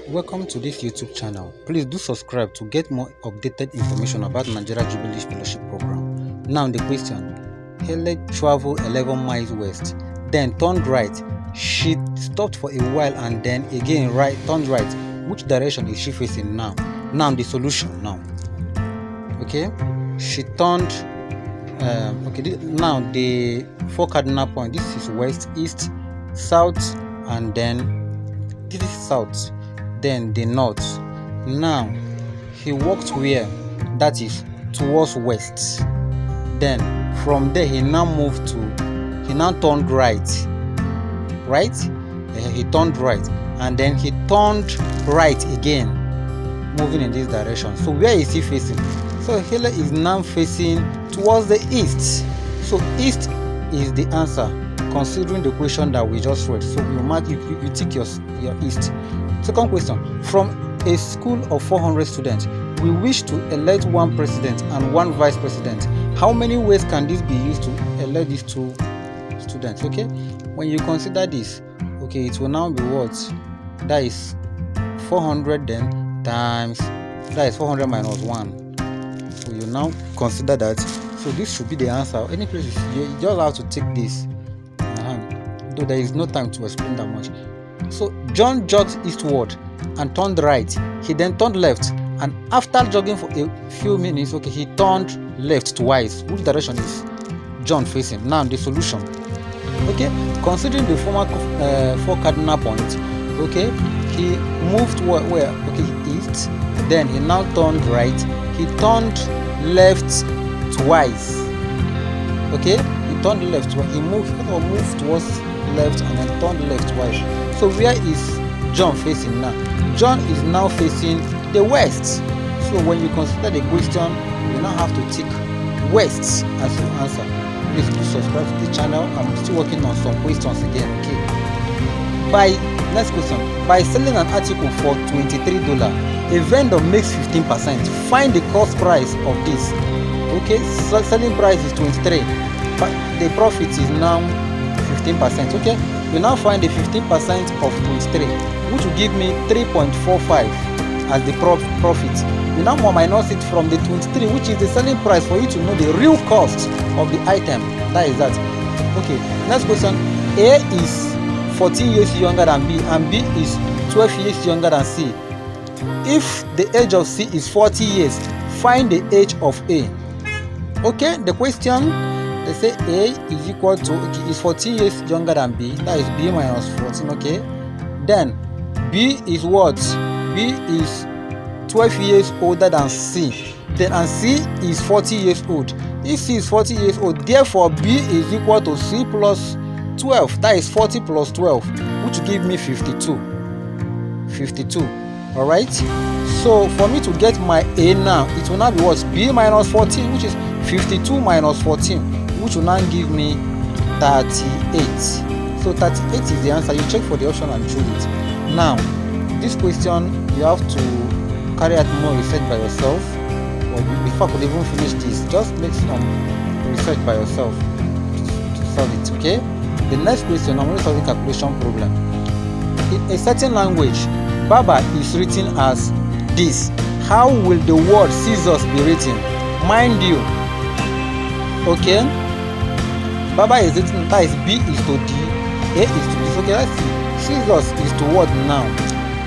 Welcome to this YouTube channel. Please do subscribe to get more updated information about Nigeria Jubilee Fellowship Program. Now the question: Hele traveled 11 miles west, then turned right. She stopped for a while and then again turned right. Which direction is she facing now? Now the solution now. Okay, she turned. Now the four cardinal points. This is west, east, south, and then this is south. Then the north. Now he walked where? That is towards west. Then from there he now turned right. He turned right, and then he turned right again, moving in this direction. So where is he facing? So Hele is now facing towards the east. So east is the answer considering the question that we just read. So you tick your east. Second question: from a school of 400 students, we wish to elect one president and one vice president. How many ways can this be used to elect these two students? Okay, when you consider this, okay, it will now be what? That is 400 then times, that is 400 minus 1. So you now consider that. So this should be the answer. Any place you just have to take this. Though there is no time to explain that much. So John jogged eastward and turned right. He then turned left, and after jogging for a few minutes, okay, he turned left twice. Which direction is John facing? Now the solution. Okay, considering the former four cardinal points, okay, he moved where? Okay, east. Then he now turned right. He turned left twice. Okay, he turned left. He moved towards left and then turned left twice. So where is John facing now? John is now facing the west. So when you consider the question, you now have to tick west as your answer. Please do subscribe to the channel. I'm still working on some questions again. Okay. Next question: by selling an article for $23, a vendor makes 15%. Find the cost price of this. Okay, so selling price is 23, but the profit is now 15%. Okay, you now find the 15% of 23, which will give me 3.45 as the profit. You now minus it from the 23, which is the selling price, for you to know the real cost of the item. That is that. Okay, next question: A is 14 years younger than B, and B is 12 years younger than C. If the age of C is 40 years, find the age of A. Okay, the question, they say A is equal to, okay, is 14 years younger than B, that is B minus 14, okay. Then B is what? B is 12 years older than C. Then and C is 40 years old. If C is 40 years old, therefore B is equal to C plus 12. That is 40 plus 12, which will give me 52. 52. Alright. So for me to get my A now, it will now be what? B minus 14, which is 52 minus 14, which will now give me 38. So 38 is the answer. You check for the option and choose it. Now, this question, you have to carry out more research by yourself. Or before I could even finish this, just make some research by yourself to solve it. Okay. The next question, I'm going to solve a calculation problem. In a certain language, Baba is written as this. How will the word scissors be written? Mind you, okay, Baba is written, that is B is to D, A is to this. Okay, let's see. Scissors is to what now?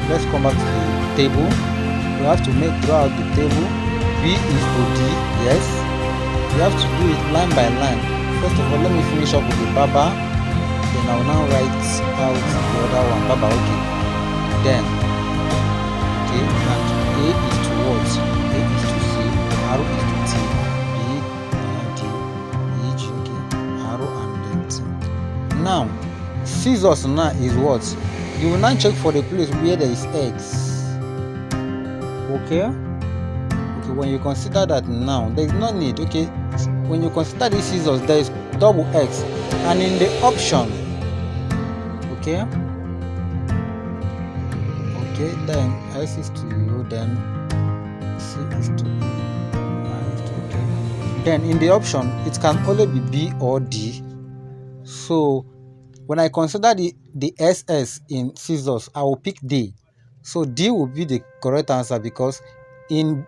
Let's come back to the table. You have to draw out the table. B is to D, yes. You have to do it line by line. First of all, let me finish up with the Baba. Then I will now write out the other one, Baba. Okay. Then, okay, and A is to what? A is to C, R is to T, B and D, E, G, okay, R and then T. Now, scissors now is what? You will now check for the place where there is X. Okay? Okay, when you consider that now, there is no need, okay? When you consider these scissors, there is double X. And in the option, okay, then S is to U, then C is to E, I is to okay. Then in the option, it can only be B or D. So when I consider the SS in scissors, I will pick D. So D will be the correct answer, because in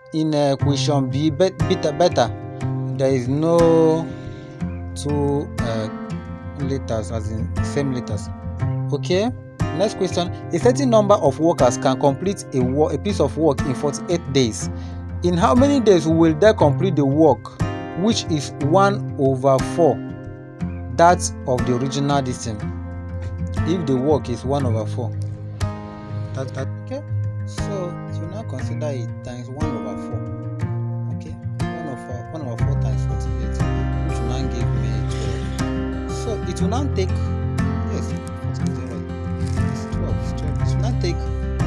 question B, better, there is no two letters, as in same letters. Okay, next question. A certain number of workers can complete a piece of work in 48 days. In how many days will they complete the work, which is 1/4 that of the original distance? If the work is 1/4, that okay. So you now consider it times 1/4. Okay, 1/4 times 48, which will now give me 12. So it will now take, yes, 48, right? It's 12. It will now take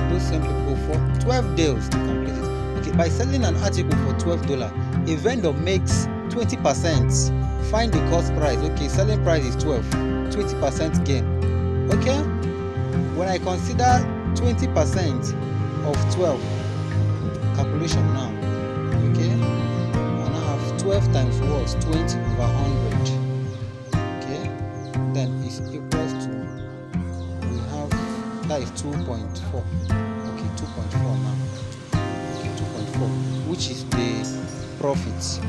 those same people for 12 days to complete it. Okay, by selling an article for $12, a vendor makes 20%. Find the cost price. Okay, selling price is 12. 20% gain. Okay, when I consider 20% of 12, calculation now. Okay, I now have 12 times what? 20/100. Okay, then it's equals to, we have, that is 2.4. Okay, 2.4 now. Okay, 2.4, which is the profit.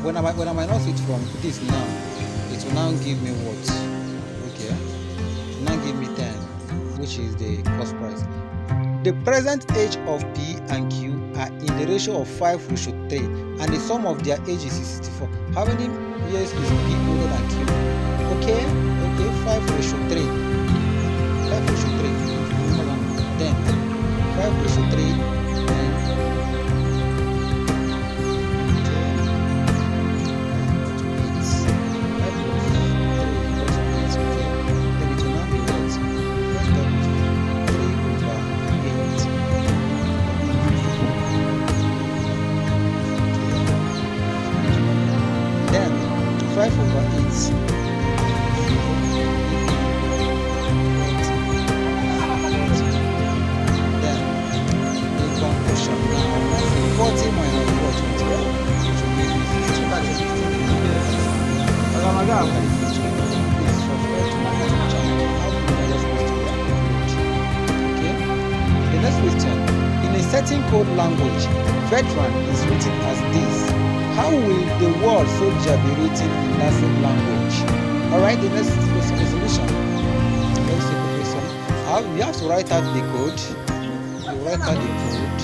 When I minus it from this now, it will now give me what? Okay, it will now give me 10, which is the cost price. The present age of P and Q are in the ratio of 5:3, and the sum of their age is 64. How many years is P older than Q? Okay, 5:3. 5:3. Then 5:3. Then certain code language, veteran is written as this. How will the word soldier be written in that same language? Alright, the next question is solution. Very simple question. We have to write out the code. You write out the code.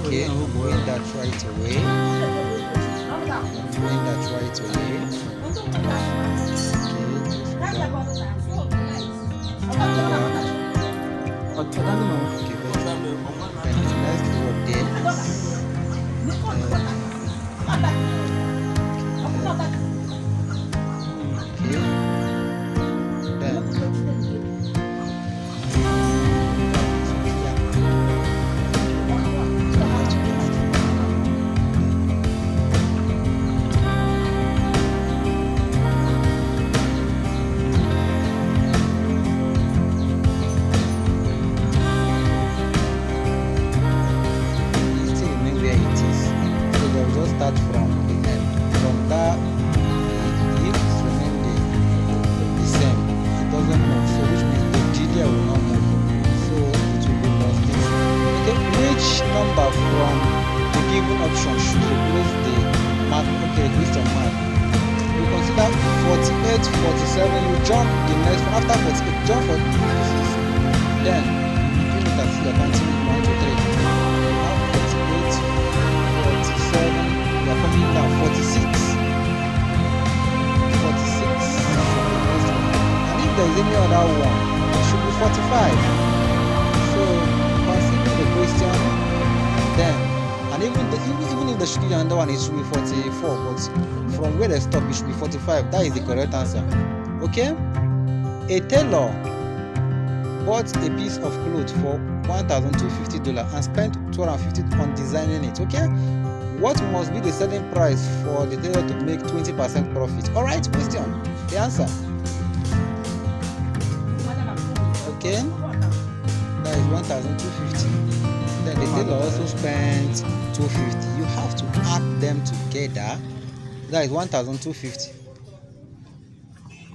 Okay, I'm doing that right away. Start from the end. From that, it remain the same. It doesn't move, so which means the GDI will not move. So it will be lost. Okay, which number from the given option should replace the mark? Okay, question mark. You consider 48, 47. You jump the next one after 48. Jump 46. Then you do it as you're counting 1, 2, 3. Now 48, 47. We are coming down 46. And if there is any other one, it should be 45. So consider the question, then, and even if there should be another one, it should be 44. But from where they stop, it should be 45. That is the correct answer. Okay? A tailor bought a piece of cloth for $1,250 and spent $250 on designing it. Okay? What must be the selling price for the tailor to make 20% profit? Alright, question. The answer. Okay. That is 1,250. Then the tailor also spent 250. You have to add them together. That is 1,250.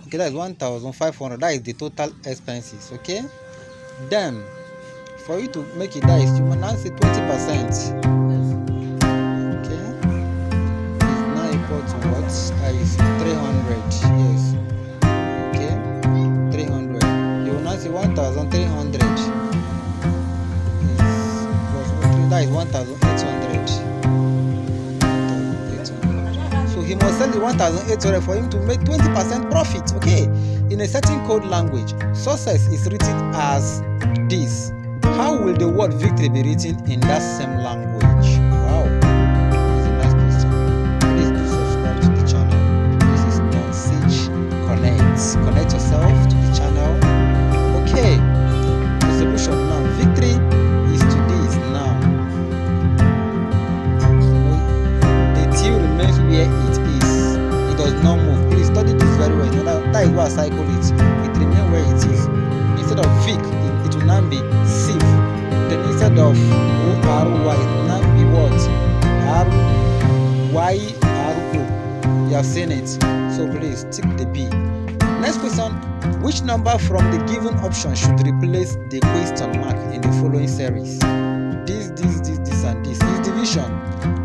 Okay, that is 1,500. That is the total expenses. Okay, then for you to make it, that is, you must now say 20%. Okay, is now equal to what? Is 300. Yes. Okay, 300. You will now say 1,300 is plus, that is 1,800. So he must sell the 1,800 for him to make 20% profit. Okay, in a certain code language, success is written as this. How will the word victory be written in that same language? Wow, it's a nice question. Please do subscribe to the channel. This is Non-Siege Connect. Connect yourself to the channel. Okay, the solution now. Victory is to this now. The T remains where it is. It does not move. Please study this very well. That is why I cycle it. It remains where it is. Instead of Vic, it will now be Sif. Then instead of O-R-Y, it will now be what? R-Y-R-O. You have seen it. So please tick the B. Next question. Which number from the given option should replace the question mark in the following series? This, and this. Is division.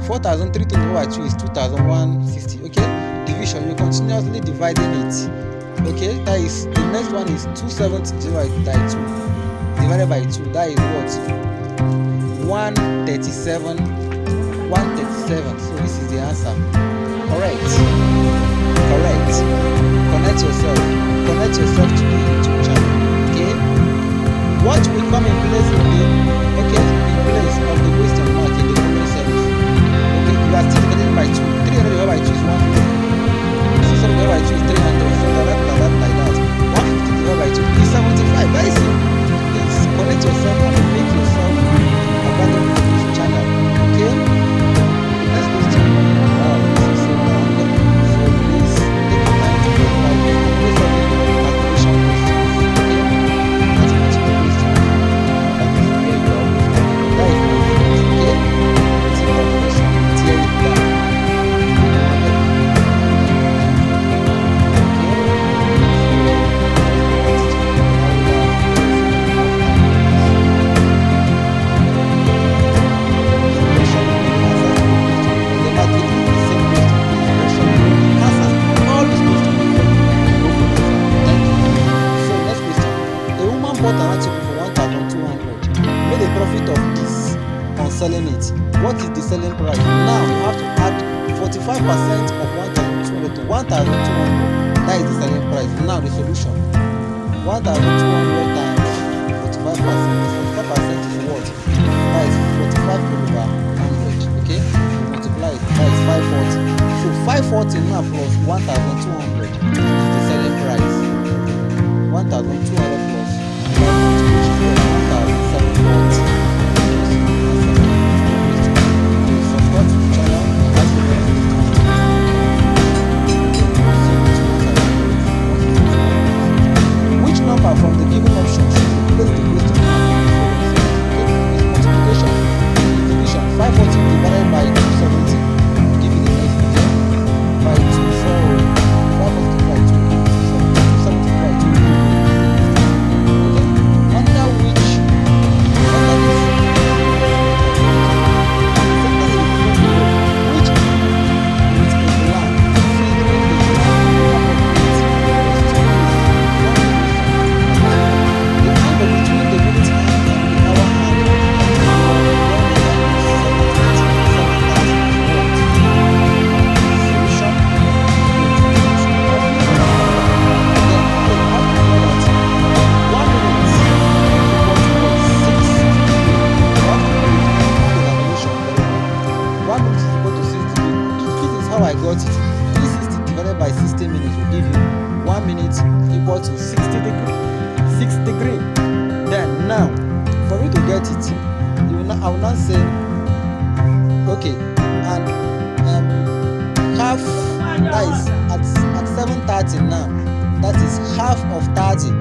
4,300 by 2 is 2,160. Okay? Division. You're continuously dividing it. Okay? That is, the next one is 270 divided by 2. Divided by 2. That is what? 137. 137. So this is the answer. Correct. Correct. Connect yourself. Connect yourself to the YouTube channel. Okay? What will come in place in place of the question mark in the following series? Okay, you are still divided by 2. 300 divided by 2 is 150. 600 divided by 2 is 300. So like that. 150 divided by 2 is 75. Very simple. Please connect yourself and make yourself available to this channel. Okay? Next question. Wow, this is so long. So please take your time to go by this. Most of the calculation questions. Okay? Mathematical questions. That is where you are. That is my fault. Okay? It's a calculation. Tear it down. Selling it. What is the selling price? Now you have to add 45% of 1,200 to 1,200. That is the selling price. Now the solution. 1,200 times 45%. 45% is what? That is 45 over 100. Okay? You multiply it. That is 540. So 540 now plus 1,200 is the selling price. 1,200 plus 540, which is 1,740. From the given option should replace the question mark. It's multiplication. Division. 540 divided by 270. Give you the next digit. By 2. So 540 by 2. 270 by 2. Okay. Under which? Under this. Which? With a blank. Between the minute hand and the hour I got it. 360 divided by 60 minutes will give you 1 minute equal to 60 degrees. 6 degrees. Then now, for me to get it, I will not say, okay, and half, that is at 7:30 now. That is half of 30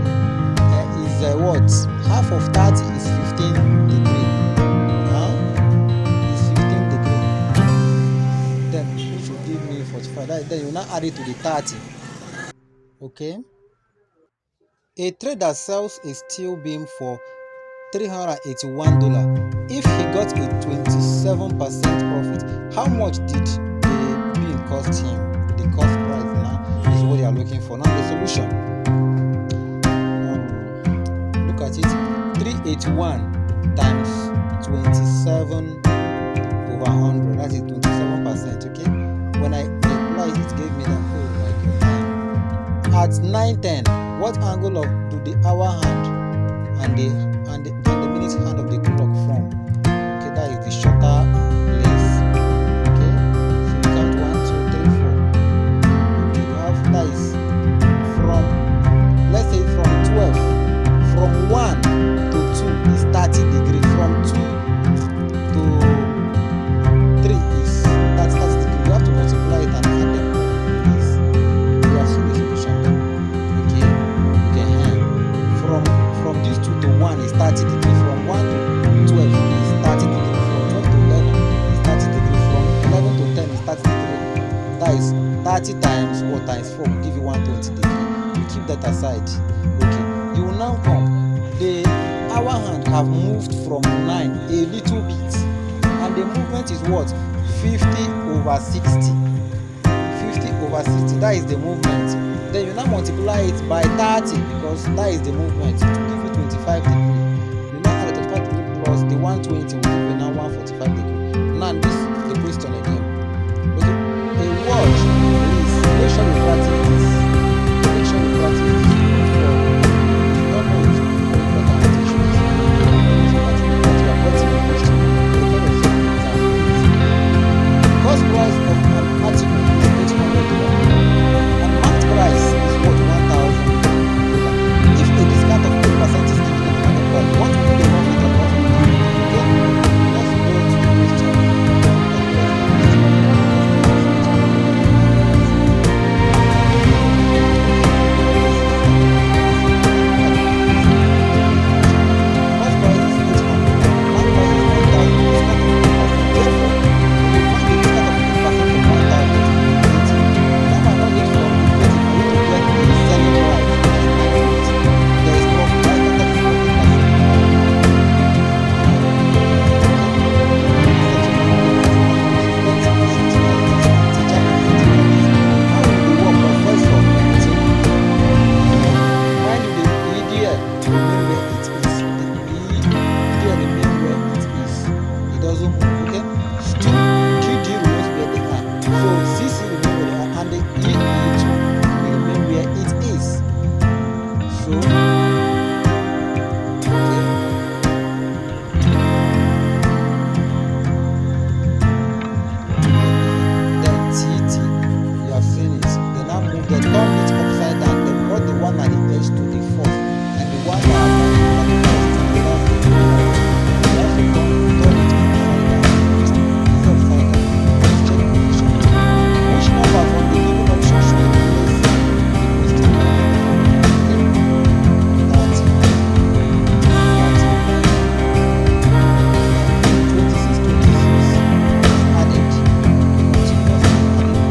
is what? Half of 30 is 15 degrees. Is 15 degrees. Then it should give me 45. Then you now add it to the 30. Okay. A trader sells a steel beam for $381. If he got a 27% profit, how much did the beam cost him? The cost price now is what you are looking for. Now the solution. Look at it. 381 times 27 over 100. That is 27%. Okay. When I multiply it gave me that. Oh my God. At 9:10, what angle of do the hour hand and the minute hand of the clock form? Okay, that is the shorter place. Okay, so you count 1, 2, 3, 4. Okay, you have that is from, let's say from 12, from 1 to 2 is 30 degrees. From 2 to 3 is 30 degrees. You have to multiply it and add them. You have seen the solution there. Okay, from these 2 to 1 is 30 degrees. From 1 to 12 is 30 degrees. From 12 to 11 is 30 degrees. From 11 to 10 is 30 degrees. That is 30 times what times 4 will give you 120 degrees. You keep that aside. Okay, you will now come. The hour hand have moved from 9 a little bit, and the movement is what? 50 over 60. 50 over 60, that is the movement. Then you now multiply it by 30 because that is the movement to give you 25 degrees. You now add the 25 degrees plus the 120 will give you now 145 degrees. Now this is the question again. Okay, a watch is, make sure you practice this. Make sure you practice this. Not know it, very important attention. You are getting a question. Cost price of an article is $800. And marked price is what? $1,000. If a discount of 8% is given at the price, what will be the profit or profit? Okay, let's go to the question. Cost price is $800. Marked price is $1,000.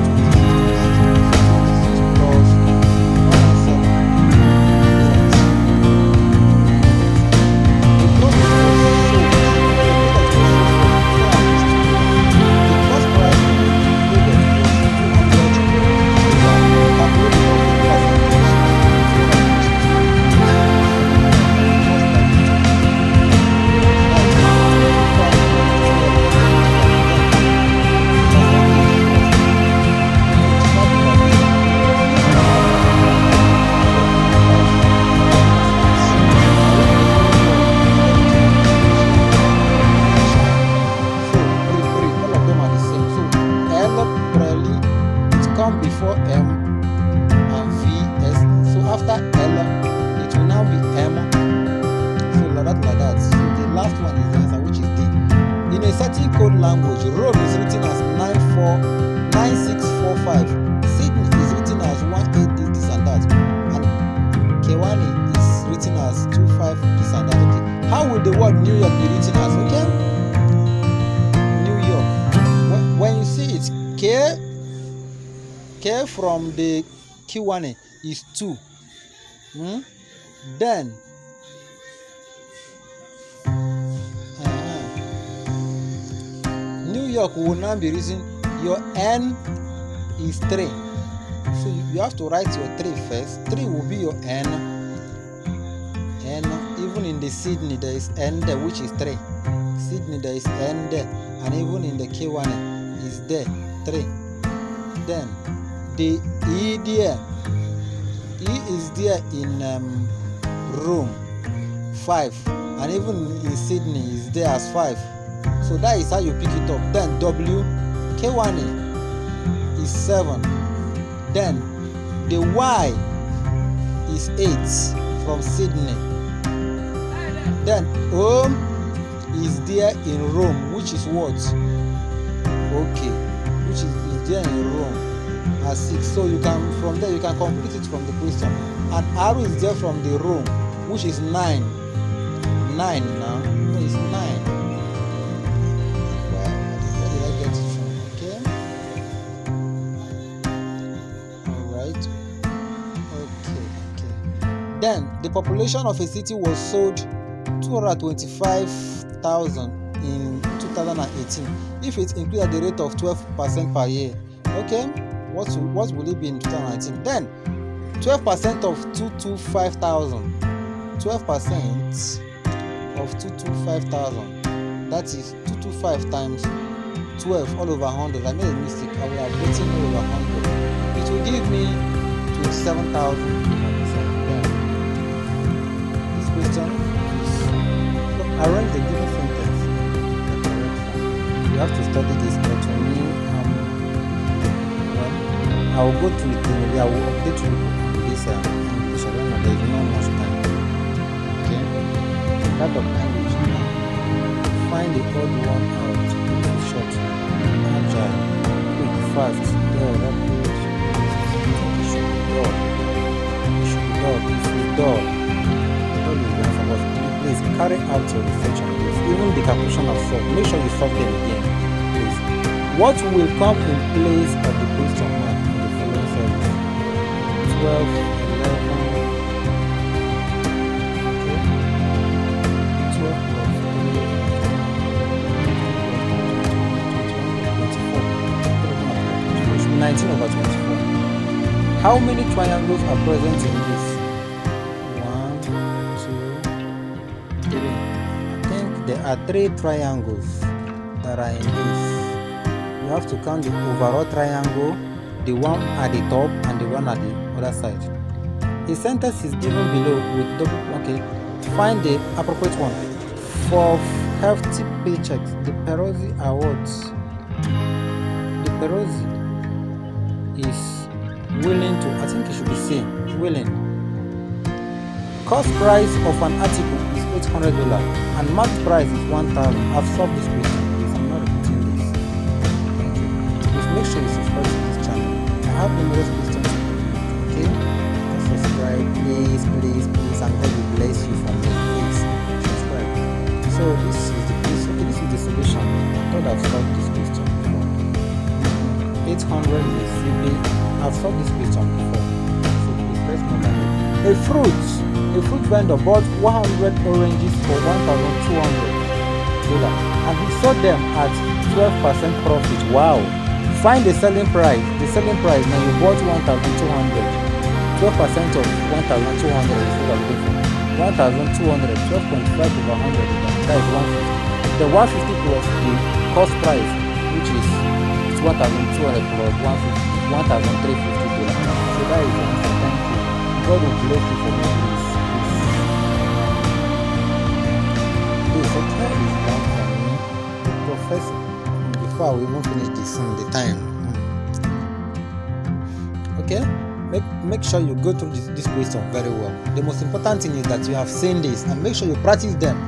Discount of 8%. Therefore, code language, Rome is written as 9645. Sydney is written as 18 this and that. And Kewani is written as 25 this and that. Okay. How will the word New York be written as? Okay. New York. When you see it, K from the Kiwane is 2. Then New York will now be reason your n is 3. So you have to write your 3 first. 3 will be your n. Even in the Sydney there is n there, which is 3. Sydney there is n there, and even in the K1 is there 3. Then the E there, E is there in Rome 5, and even in Sydney is there as 5. So that is how you pick it up. Then W, K1 is 7. Then the Y is 8 from Sydney. Then O is there in Rome, which is what? Okay, which is there in Rome as 6. So you can, from there you can complete it from the question. And R is there from the Rome, which is 9. 9 now. No, it's 9. Where did I get it from? Okay. Alright. Okay. Then the population of a city was sold 225,000 in 2018. If it increased at the rate of 12% per year, okay, what will it be in 2019? Then 12% of 225,000. 12% of 225,000. That is 225 times 12 all over 100. I made a mistake. I will have written all over 100. It will give me 27,297. This question is arrange the given sentence. You have to study this, but for me, I will go to it. I will update you on this English. I don't know. There is not much time. Okay. Part of language now. Find the odd one out. It's short, agile, quick, fast, dull, rapid. It should be dull. It should be dull. If it's dull, dull is the answer. But please carry out your research on this. Even the calculation of solve. Make sure you solve them again, please. What will come in place of the question mark in the following sentence? 12, 11. Over 24. How many triangles are present in this? 1, 2, 3. I think there are 3 triangles that are in this. You have to count the overall triangle, the one at the top, and the one at the other side. A sentence is given below with double. Okay, find the appropriate one. For hefty paychecks, the Perosi Awards. The Perosi is willing to, I think it should be same, willing. Cost price of an article is $800 and max price is $1,000. I've solved this question, please. I'm not repeating this. Please make sure you subscribe to this channel. I have numerous questions. Okay? Just subscribe, please, please, please, and God will bless you for me. Please subscribe. So this is the place. Okay, this is the solution. I thought I've solved this question before. 800 is CB. I've solved this question before. So please press number 8. A fruit vendor bought 100 oranges for $1,200 and he sold them at 12% profit. Wow! Find the selling price. The selling price now, you bought 1,200. 12% of 1,200 is what I'm looking for. 1,200, 12.5 over 100. That is 150. The 150 plus the cost price, which is 1,200 plus 1,350 $1,350. So that is the answer. Thank you. God will bless you for me, please. Please, okay, is down for me. The professor, before we even finish this in the time. Okay? Make sure you go through this question very well. The most important thing is that you have seen this and make sure you practice them.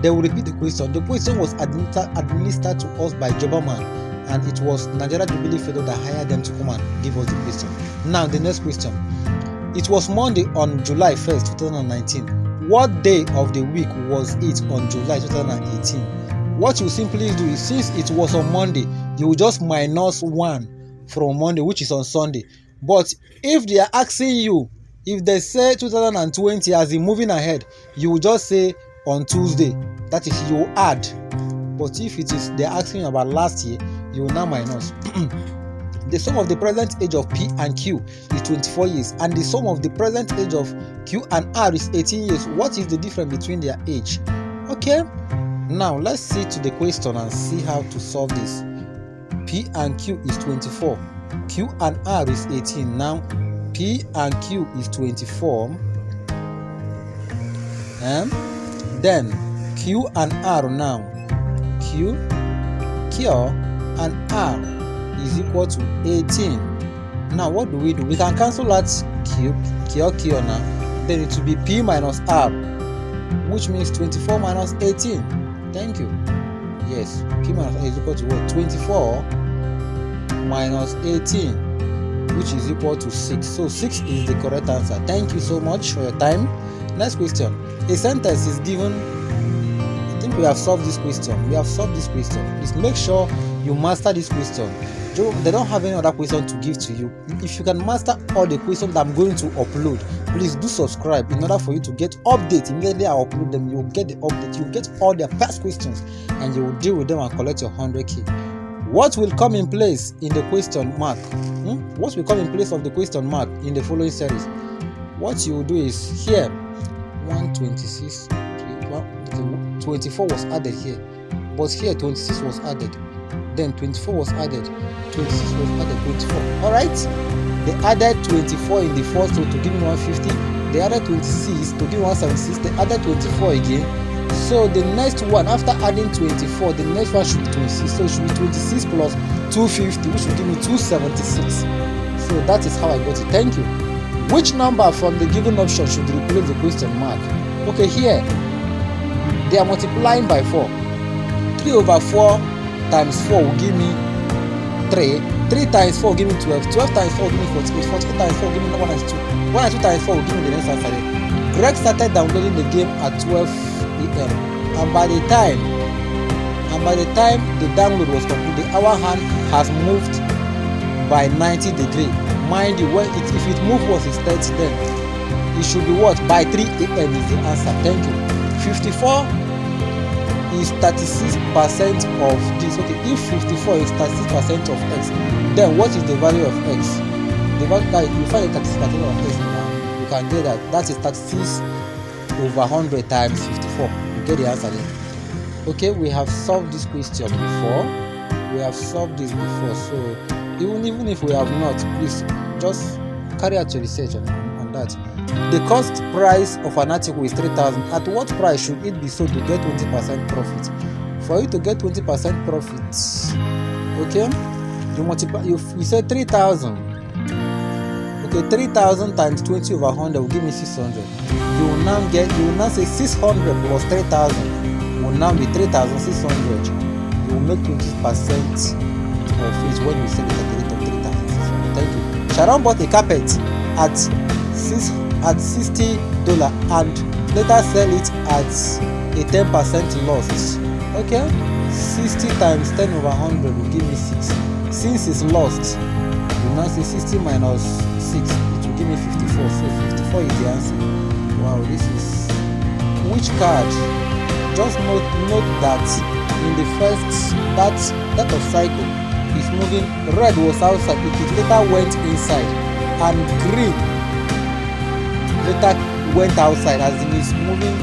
They will repeat the question. The question was administered to us by Jobberman, and it was Nigeria Jubilee Fellow that hired them to come and give us the question. Now the next question. It was Monday on July 1st, 2019. What day of the week was it on July 2018? What you simply do is, since it was on Monday, you will just minus 1 from Monday, which is on Sunday. But if they are asking you If they say 2020 as in moving ahead, you will just say on Tuesday. That is, you will add. But if it is they're asking you about last year, you will now minus. The sum of the present age of P and Q is 24 years, and the sum of the present age of Q and R is 18 years. What is the difference between their age? Okay, now let's see to the question and see how to solve this. P and Q is 24, Q and R is 18. Now P and Q is 24, and then Q and R now. Q and R is equal to 18. Now what do? We can cancel out Q now. Then it will be P minus R, which means 24 minus 18. Thank you. Yes, P minus R is equal to what? 24 minus 18, which is equal to 6. So 6 is the correct answer. Thank you so much for your time. Next question. A sentence is given. I think we have solved this question. Please make sure you master this question. They don't have any other question to give to you. If you can master all the questions that I'm going to upload, please do subscribe in order for you to get updates. Immediately I upload them, you will get the update. You will get all their past questions and you will deal with them and collect your 100k. What will come in place in the question mark? What will come in place of the question mark in the following series? What you will do is here 126, 24 was added here, but here 26 was added. Then 24 was added, 26 was added, 24. Alright? They added 24 in the first row to give me 150. They added 26 to give me 176. They added 24 again. So the next one, after adding 24, the next one should be 26. So it should be 26 plus 250, which will give me 276. So that is how I got it. Thank you. Which number from the given option should replace the question mark? Okay, here they are multiplying by 4. 3 over 4 times 4 will give me 3. 3 times 4 will give me 12. 12 times 4 will give me 48. 48 times 4 will give me 1 and 2. 1 and 2 times 4 will give me the next answer. Greg started downloading the game at 12 a.m. and by the time the download was complete, the hour hand has moved by 90 degrees. Mind you, if it moves was 30, then it should be what? By 3 a.m. is the answer. Thank you. 54 is 36% of this. Okay, if 54 is 36% of x, then what is the value of x? The value that you find the 36% of x now, you can get that. That is 36 over 100 times 54. You get the answer there. Okay, we have solved this question before. So even if we have not, please just carry out your research on that. The cost price of an article is 3,000. At what price should it be sold to get 20% profit? For you to get 20% profit, okay, you multiply. You say 3,000. Okay, 3,000 times 20 over 100 will give me 600. You will now say 600 plus 3,000 will now be 3,600. You will make 20% of it when you sell it at the rate of 3,600. Thank you. Sharon bought a carpet at $60 and later sell it at a 10% loss. Okay, 60 times 10 over 100 will give me 6. Since it's lost, you now say 60 minus 6, it will give me 54. So 54 is the answer. Wow, this is which card? Just note that in the first that of cycle is moving. Red was outside, it later went inside, and green later went outside. As in it's moving.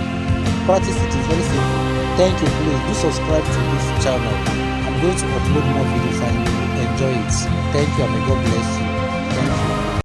Practice it is very simple. Thank you. Please do subscribe to this channel. I'm going to upload more videos and you will enjoy it. Thank you and may God bless you.